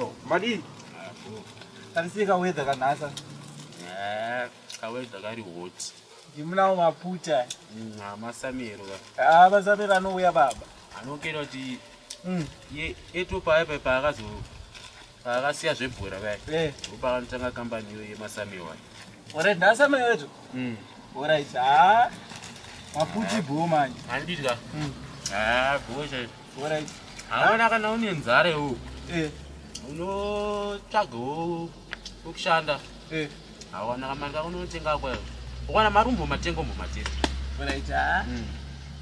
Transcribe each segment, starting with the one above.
Yo, Madi. Tanisika weather kanasa. Kawedza kari hot. Ndimuna maputa. Masamiro. Masamiro anouya baba. Anokera kuti ye eto paipa paakazo paakasiya zvebhora vai. Pakanotanga kambani yo yemasamiro. Ore ndasamiro yetu. Alright. Maputi bho manje. Andidya. Bho. Alright. Hawana kana une nzara iwo. Unotsvagawo kushanda. Hawana kamari kako unotenga kwayo. Ukwana marumbo matengo matete. Alright.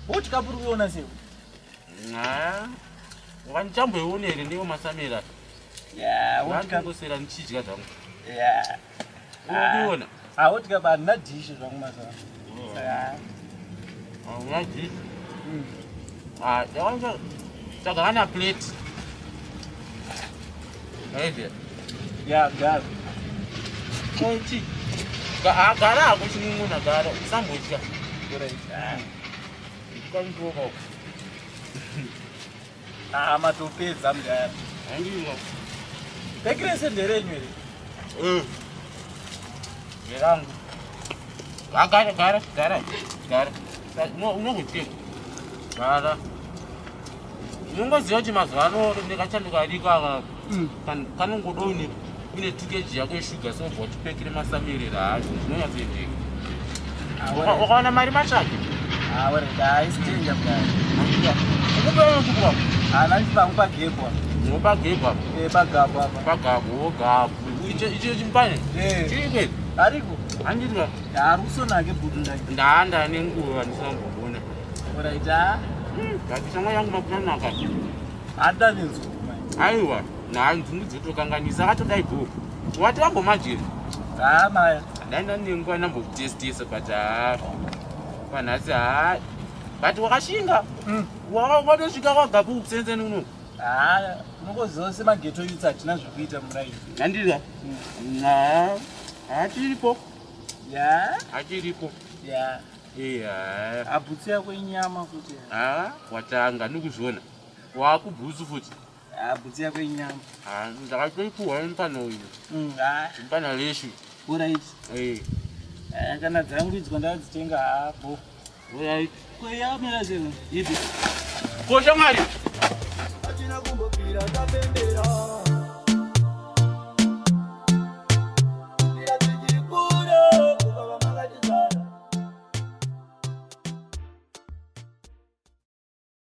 Uti kapuri kuona sewo. Wanichamboiona here ndiwo masamira. Uti kangosera nichidya zvangu. Unoona? Uti kaba na dish zvangu mazuva. Una dish. Yawanza saka ana plate. Hivi. Gara. Konti. Gara akuchinimuna gara. Sambotya. Alright. Kanzoko. Matopedza mudara. Andiwa. Pekrese nderenyu here. Yerangu. Gara. Unokutya. Gara. Unongoziva kuti mazuva ano ndikachanduka dika kanongodo une 2 kg yako yeshuga sobva uchipekere masamirira hacho zvinonyatsoendeka. Ukaona mari matsvake? Isitenja mudara. Ukupewa Nandipangu pagegwa. Pagegwa? Pagabwa apa. Pagabwa, gabwa. Icho chimbane? Chiri kwezi? Ariko? Handidwa? Arikusonake bhutu ndake. Ndaanda nenguva ndisambobona. Alright. Ngati shamwa yangu makunanaka. Hata nenzungu mai. Aiwa, nzungu dzotokanganisa akatodai bhuku. Wati wambomajira? Maya. Ndaenda nenguva ndambokutestesa but panhasi but wakashinga. Watosvika kwagabu kusenzeni uno. Unongoziva semageto youths hatina zvekuita muraini. Handidwa? Hachiripo. Hachiripo. Abhutsu yako inyama kuti. Watanga ndikuzviona. Wakubhutsu futi. Bhutsu yako inyama. Ndakatoipuhwa mupana uyu. Mupana leshu. Alright. Kana dzangu idzwa ndadzitenga hapo. Alright. Kweyamira zero. Ipi. Kosha mwari. Achina kumbopira tapembera.